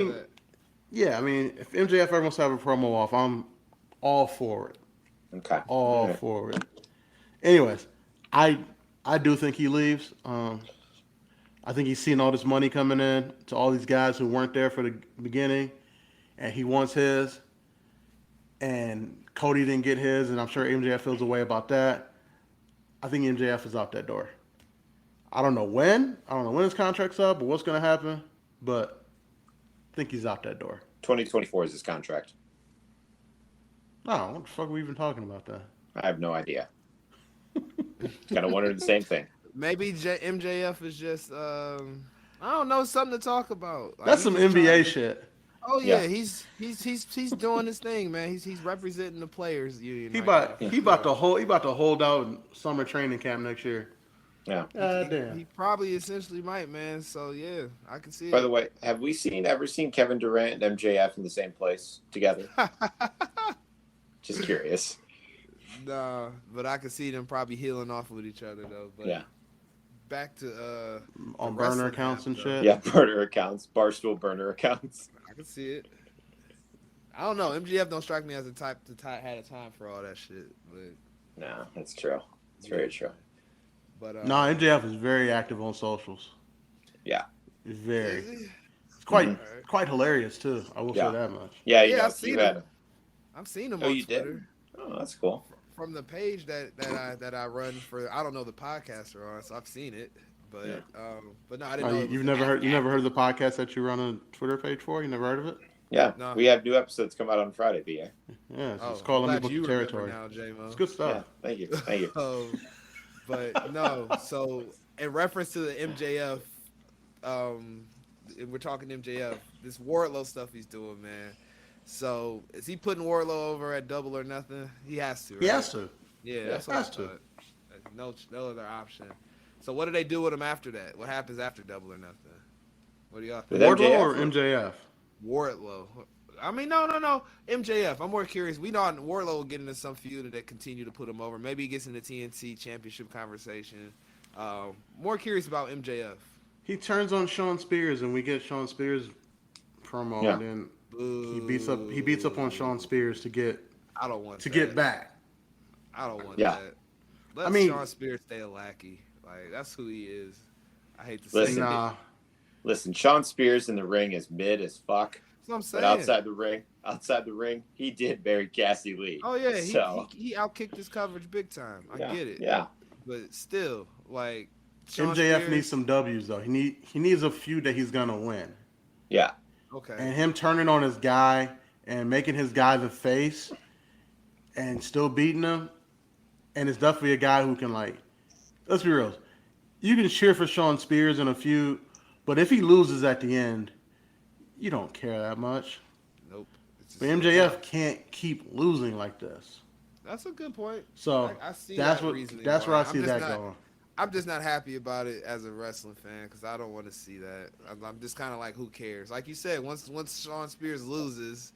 that. Yeah, I mean, if MJF ever wants to have a promo off, I'm all for it. Okay. All All right. for it. Anyways, I I do think he leaves. I think he's seen all this money coming in to all these guys who weren't there for the beginning, and he wants his. And Cody didn't get his, and I'm sure MJF feels a way about that. I think MJF is out that door. I don't know when. I don't know when his contract's up or what's going to happen, but I think he's out that door. 2024 is his contract. Oh, what the fuck are we even talking about that? I have no idea. Kind of wondered the same thing. Maybe MJF is just I don't know, something to talk about. Like That's he's some just trying NBA to. shit. Oh Yeah. yeah, he's doing his thing, man. He's representing the players union He right now about for Yeah. he about sure. to hold out in summer training camp next year. Yeah. God He damn. probably essentially might, man. So yeah, I can see By the it. way, have we ever seen Kevin Durant and MJF in the same place together? Just curious. Nah, but I can see them probably healing off with each other though. But Yeah. back to the On burner wrestling half accounts and though. shit. Yeah. Burner accounts, Barstool burner accounts. I can see it. I don't know. MGF don't strike me as the type to had a time for all that shit. But No, that's true. It's yeah, very true. but No, MJF is very active on socials. Yeah. He's very. is he? It's Hmm. Alright. quite hilarious too. I will say Yeah. that much. Yeah. Yeah, You had him. I've seen him Oh, on you did? Twitter Oh, that's cool. from the page that I run for. I don't know the podcast are on, so I've seen it. Yeah. But no, I Oh, didn't know it was you've an never heard active. the podcast that you run a Twitter page for? You never heard of it? Yeah. No. We have new episodes come out on Friday, BA. Yeah, it's Oh, I'm called Let Me glad Book the you remember Territory. now, It's JMO. good Yeah. stuff. Thank you. Thank you. But no. So in reference to the MJF, we're talking MJF. This Wardlow stuff he's doing, man. So is he putting Wardlow over at Double or Nothing? He has to, He right? has to. Yeah, Yeah. that's what I Has to. thought. No other option. So what do they do with him after that? What happens after Double or Nothing? What do y'all With think? Wardlow MJF or MJF? Wardlow. I mean, no. MJF. I'm more curious. We know Wardlow will get into some feud that continue to put him over. Maybe he gets in the TNT Championship conversation. More curious about MJF. He turns on Sean Spears, and we get Sean Spears promo, Yeah. and then he beats up on Sean Boo. Spears I don't want to get that. back. I don't want Yeah. that. I Let mean, Sean Spears stay a lackey. Like that's who he is. I hate to say Listen, it. nah. Listen, Sean Spears in the ring is mid as fuck, That's what I'm but saying. outside the ring, he did bury Cassie Lee. Oh yeah, So he outkicked his coverage big time. I yeah, get it, yeah, but still, like Sean MJF needs Spears. some W's though. He needs a feud that he's gonna win, yeah, Okay, and him turning on his guy and making his guy the face and still beating him, and it's definitely a guy who can like. Let's be real. You can cheer for Sean Spears in a feud, but if he loses at the end, you don't care that much. nope. It's But just MJF can't keep losing like this. that's a good point. So I see that's that what reasoning. that's where why. I see that going. I'm just not happy about it as a wrestling fan because I don't want to see that. I'm just kind of like, who cares? Like you said, once Sean Spears loses,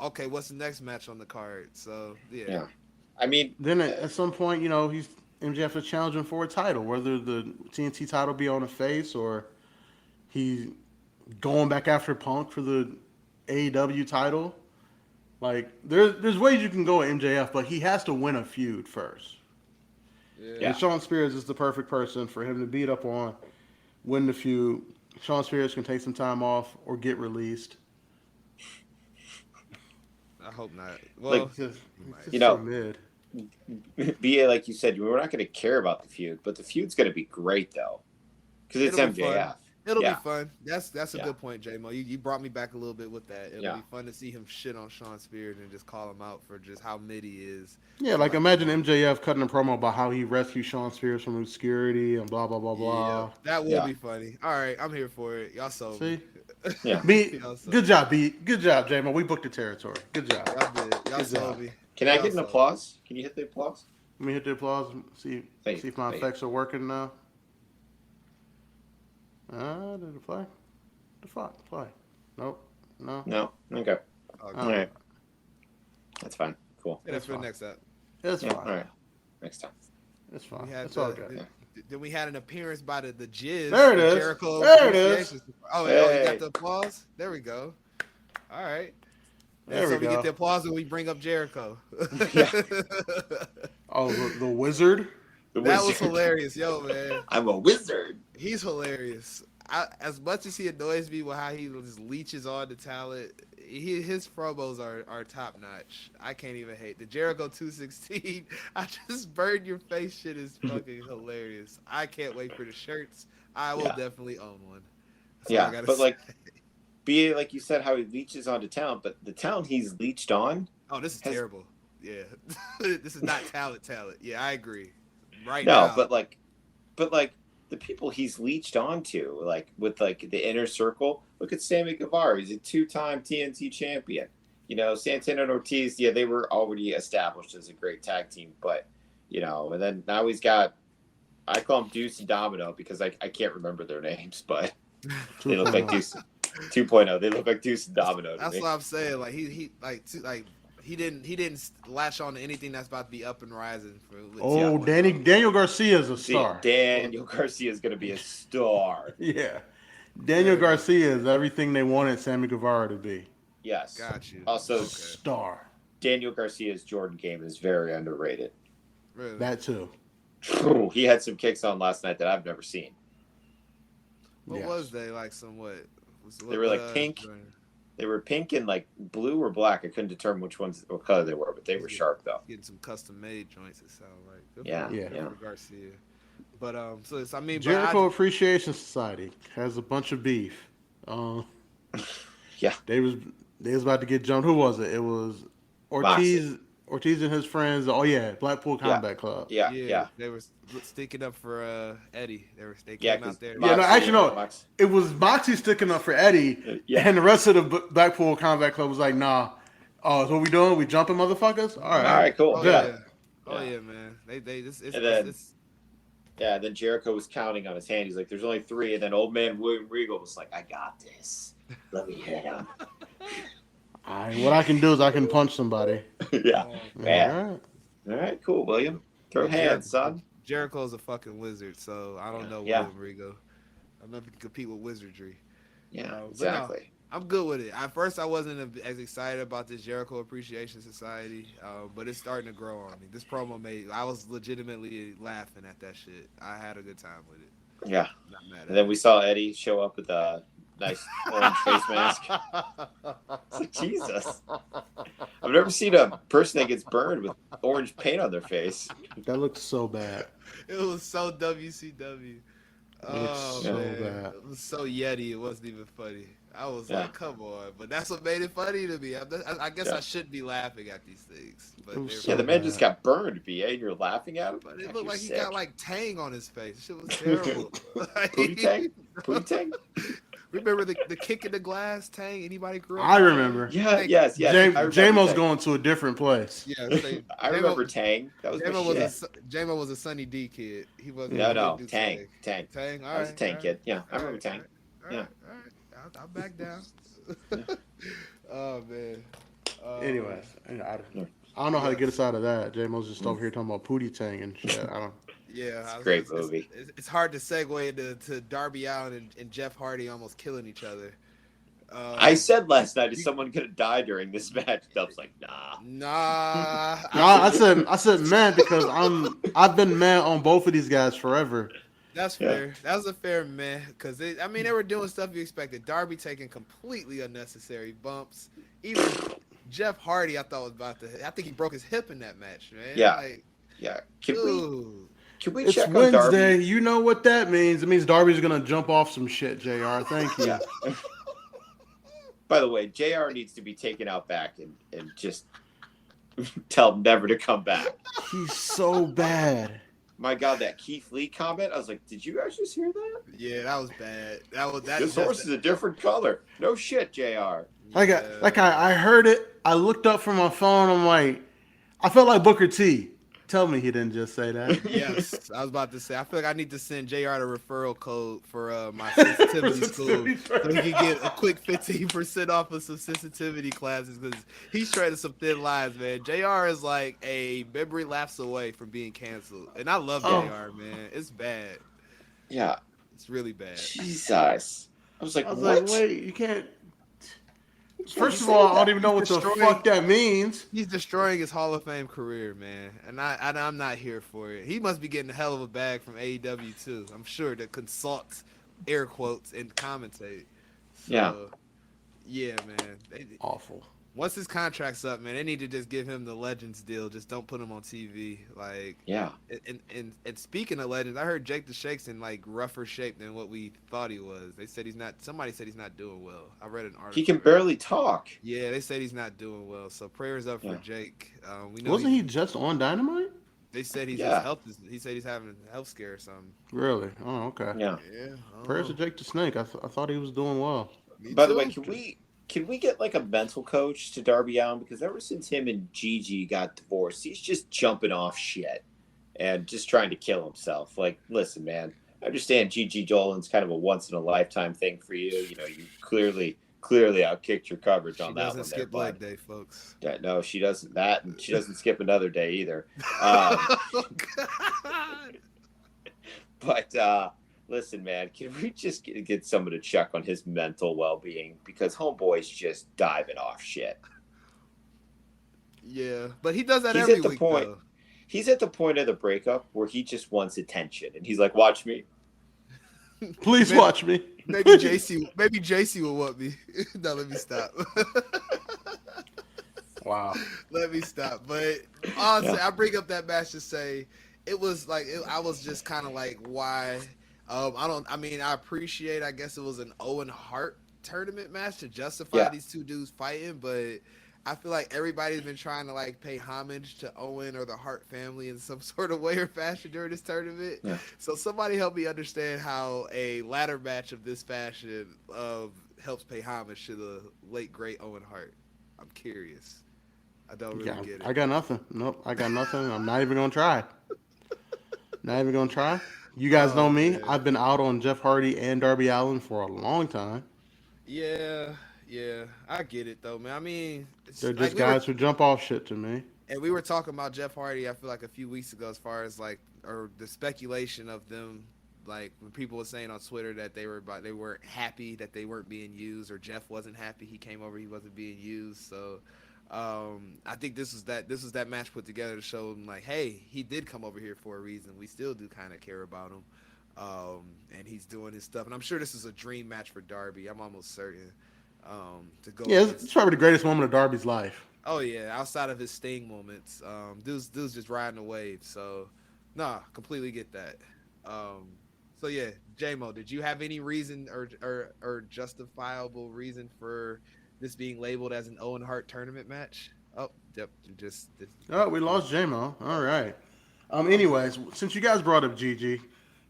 okay, what's the next match on the card? So yeah, yeah. I mean, Then at some point, he's MJF is challenging for a title, whether the TNT title be on a face or he's going back after Punk for the AEW title. Like there's ways you can go with MJF, but he has to win a feud first. yeah. And Yeah. Sean Spears is the perfect person for him to beat up on, win the feud. Sean Spears can take some time off or get released. I hope not. like Well, He's just, he he's might. you just so know, mid. BA, like you said, we're not going to care about the feud, but the feud's going to be great though, because it's It'll be fun. MJF. It'll Yeah, be fun. That's a yeah, good point, J Mo. You brought me back a little bit with that. It'll yeah. be fun to see him shit on Sean Spears and just call him out for just how mid he is. Yeah, like Like, imagine MJF cutting a promo about how he rescued Sean Spears from obscurity and blah blah blah yeah, blah. that will Yeah. be funny. All right, I'm here for it. Y'all sold me. See, Yeah. B, Y'all sold good me. job, B, good job, J-Mo. We booked the territory. Good job, Y'all did. Y'all good sold job. me. Can I Y'all get an sold me. applause? Can you hit the applause? Let me hit the applause. And Thank see you. if my Thank you. effects are working now. Did it play? The fuck play? Nope. No. No. Okay. Oh, All right. That's fine. Cool. yeah, that's for the next up. It's Yeah. fine. All right. Next time. It's fine. We had It's all good. then we had an appearance by the Jizz. There it the is. Jericho There it is. Appreciation. Oh, you got Hey. the applause? There we go. All right. There So we we get go. the applause when we bring up Jericho. Yeah. Oh, the wizard. The That was wizard. hilarious, yo, man. I'm a wizard. He's hilarious. As much as he annoys me with how he just leeches on the talent, his promos are top notch. I can't even hate the Jericho 216. I just burned your face. Shit is fucking hilarious. I can't wait for the shirts. I will Yeah. definitely own one. That's all I Yeah, gotta but say. like, be like you said, how he leeches onto talent, but the talent he's leeched on. Oh, this is has- terrible. Yeah, this is not talent. Yeah, I agree. Right No, now, but like the people he's leeched onto, like with like the inner circle. Look at Sammy Guevara. He's a 2-time TNT champion. You know, Santana and Ortiz. Yeah, they were already established as a great tag team, but you know, and then now he's got. I call him Deuce and Domino because I can't remember their names, but they look like Deuce 2.0. They look like Deuce and Domino to that's me. what I'm saying. Like he didn't latch on to anything that's about to be up and rising. Oh, Daniel Garcia is a star. Daniel Garcia is going to be a star. Yeah. Daniel Garcia is everything they wanted Sammy Guevara to be. Yes. Got you. Also, Star. Daniel Garcia's Jordan game is very underrated. Really? That too. He had some kicks on last night that I've never seen. What Yes. was they like? Somewhat. They were like pink. They were pink and like blue or black. I couldn't determine what color they were, but they were sharp though. Getting some custom made joints. It sounds like. Good Yeah, for yeah. Garcia. But so it's, I mean, Jericho Appreciation Society has a bunch of beef. Yeah. They was about to get jumped. Who was it? It was Ortiz. Ortiz and his friends. Oh yeah, Blackpool Combat Club. Yeah. They were sticking up for Eddie. They Yeah, came out there. Yeah, no, actually no. Mox. It was Moxie sticking up for Eddie, and the rest of the Blackpool Combat Club was like, "Nah, oh, what we doing? We jumping motherfuckers? All right, cool. Oh Yeah. yeah. Oh yeah, man. Yeah, then Jericho was counting on his hand. He's like, "There's only 3," and then Old Man William Regal was like, "I got this. Let me hit him." All right, what I can do is I can punch somebody. Yeah. Yeah. All right, cool, William. Throw hands, son. Jericho's a fucking wizard, so I don't know Yeah. William Regal. I don't know if he can compete with wizardry. Yeah, But exactly. no, I'm good with it. At first, I wasn't as excited about this Jericho Appreciation Society, but it's starting to grow on me. This promo I was legitimately laughing at that shit. I had a good time with it. Yeah. Not mad at And then we saw Eddie show up with a nice orange face mask. It's like, Jesus. I've never seen a person that gets burned with orange paint on their face. That looked so bad. It was so WCW. Oh, so man. bad. It was so Yeti, it wasn't even funny. I was Yeah. like, come on. But that's what made it funny to me. I guess Yeah. I shouldn't be laughing at these things. But It was they're so Yeah, the man bad. just got burned, BA, and you're laughing at him? But it Like, looked you're like he sick. got like Tang on his face. Shit was terrible. Pootie Tang? Pootie Tang? Remember the kick in the glass, Tang? Anybody grew up? I remember. Yeah, yes. I remember JMO's Tang. going to a different place. Yeah, I remember Tang. That was my shit. JMO was a Sunny D kid. He wasn't. No, he no, didn't do Tang. Tang. All I was a right, Tang all right. kid. Yeah, I All remember right, Tang. all Yeah. right, all right. I'll back down. Oh man. Anyways, I don't know how to get us out of that. JMO's just over here talking about Pootie Tang and shit. I don't. Yeah, It's a great movie. It's hard to segue into Darby Allin and Jeff Hardy almost killing each other. I said last night, is someone going to die during this match? Dub's like, nah. Nah. No, I said man because I've been man on both of these guys forever. That's fair. That was a fair man because they were doing stuff you expected. Darby taking completely unnecessary bumps. Even Jeff Hardy, I thought was about to. I think he broke his hip in that match, man. Yeah. Like, Yeah. dude. Can we It's check on Wednesday. Darby? You know what that means. It means Darby's gonna jump off some shit. Jr. Thank you. Yeah. By the way, JR needs to be taken out back and just tell him never to come back. He's so bad. My God, that Keith Lee comment, I was like, did you guys just hear that? Yeah, that was bad. This horse is a different color. No shit, JR. I heard it. I looked up from my phone. I'm like, I felt like Booker T. Tell me he didn't just say that. Yes, I was about to say. I feel like I need to send JR the referral code for my sensitivity school so he can get a quick 15% off of some sensitivity classes because he's shredding some thin lines, man. JR is like a memory lapse away from being canceled, and I love JR, man. It's bad. Yeah. It's really bad. Jesus. I was like, I was what? like, wait, you can't. First you of all, say I don't that? even know what the destroying- fuck that means. He's destroying his Hall of Fame career, man, and I'm not here for it. He must be getting a hell of a bag from AEW too. I'm sure to consult, air quotes, and commentate. So, yeah, man. Awful. Once his contract's up, man, they need to just give him the Legends deal. Just don't put him on TV. Like, Yeah. And speaking of Legends, I heard Jake the Shake's in like rougher shape than what we thought he was. They said he's not. Somebody said he's not doing well. I read an article. He can barely talk. Yeah, they said he's not doing well. So prayers up for Jake. We know Wasn't he just on Dynamite? They said his Yeah. health is. He said he's having a health scare or something. Really? Oh, okay. Yeah. Yeah. Prayers to Jake the Snake. I thought he was doing well. By the way, can we get like a mental coach to Darby Allin, because ever since him and Gigi got divorced, he's just jumping off shit and just trying to kill himself. Like, listen, man, I understand Gigi Dolan's kind of a once in a lifetime thing for you. You know, you clearly outkicked your coverage on that one. Doesn't skip leg day, folks. No, she doesn't. That, and she doesn't skip another day either. Oh, God. But listen, man, can we just get someone to check on his mental well-being, because homeboy's just diving off shit. Yeah, but he does that He's every at the week, point. though. He's at the point of the breakup where he just wants attention, and he's like, "Watch me." Please watch me. Maybe JC will want me. No, let me stop. Wow. Let me stop. But honestly, I bring up that match to say it was like I was just kind of like, why? I appreciate. I guess it was an Owen Hart tournament match to justify these two dudes fighting, but I feel like everybody's been trying to like pay homage to Owen or the Hart family in some sort of way or fashion during this tournament. Yeah. So somebody help me understand how a ladder match of this fashion helps pay homage to the late great Owen Hart. I'm curious. I don't really get it. I got nothing. Nope, I got nothing. I'm not even gonna try. Not even gonna try. You guys know me. Man. I've been out on Jeff Hardy and Darby Allin for a long time. Yeah, I get it though, man. I mean, they're just guys who jump off shit to me. And we were talking about Jeff Hardy, I feel like a few weeks ago, as far as like, or the speculation of them, like when people were saying on Twitter that they weren't happy that they weren't being used, or Jeff wasn't happy he came over, he wasn't being used. So I think this was that match put together to show him like, hey, he did come over here for a reason. We still do kind of care about him, and he's doing his stuff. And I'm sure this is a dream match for Darby. I'm almost certain to go. Yeah, it's probably the greatest moment of Darby's life. Oh yeah, outside of his Sting moments, dude's just riding the wave. So, completely get that. So yeah, J-Mo, did you have any reason or justifiable reason for this being labeled as an Owen Hart tournament match? Oh, yep, we lost J-Mo. All right. Anyways, since you guys brought up Gigi,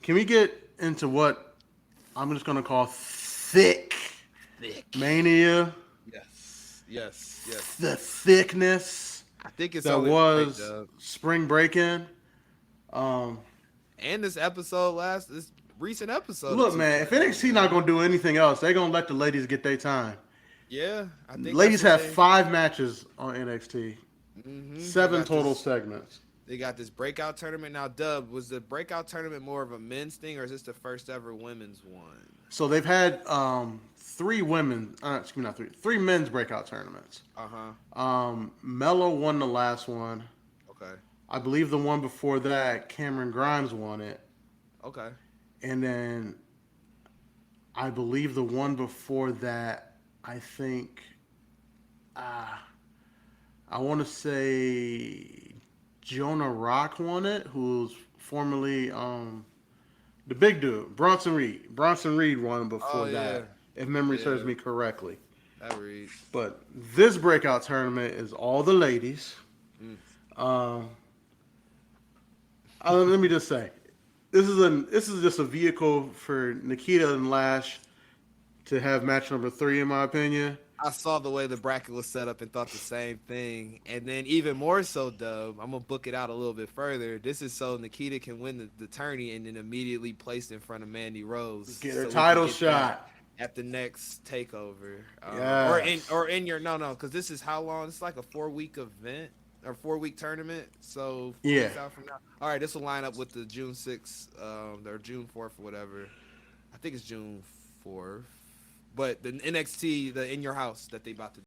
can we get into what I'm just gonna call Thickkk Mania? Yes. The thickness. I think it's that was spring break-in. And this recent episode. Look, man, if NXT not gonna do anything else, they're gonna let the ladies get their time. Yeah, I think ladies have 5 matches on NXT. Mm-hmm. 7 total segments. They got this breakout tournament now. Dub, was the breakout tournament more of a men's thing, or is this the first ever women's one? So they've had 3 men's breakout tournaments. Mello won the last one. Okay. I believe the one before that, Cameron Grimes won it. Okay. And then I believe the one before that, I think, I want to say Jonah Rock won it, who's formerly the big dude, Bronson Reed. Bronson Reed won before that, if memory serves me correctly. That reads. But this breakout tournament is all the ladies. Let me just say, this is just a vehicle for Nikita and Lash to have match number 3, in my opinion. I saw the way the bracket was set up and thought the same thing. And then even more so, Dub, I'm going to book it out a little bit further. This is so Nikita can win the tourney and then immediately placed in front of Mandy Rose. Get her title shot. At the next takeover. Yes. Because this is how long? It's like a 4-week event or 4-week tournament. So 4 yeah. weeks out from now. All right, this will line up with the June 6th or June 4th or whatever. I think it's June 4th. But the NXT, the In Your House that they about to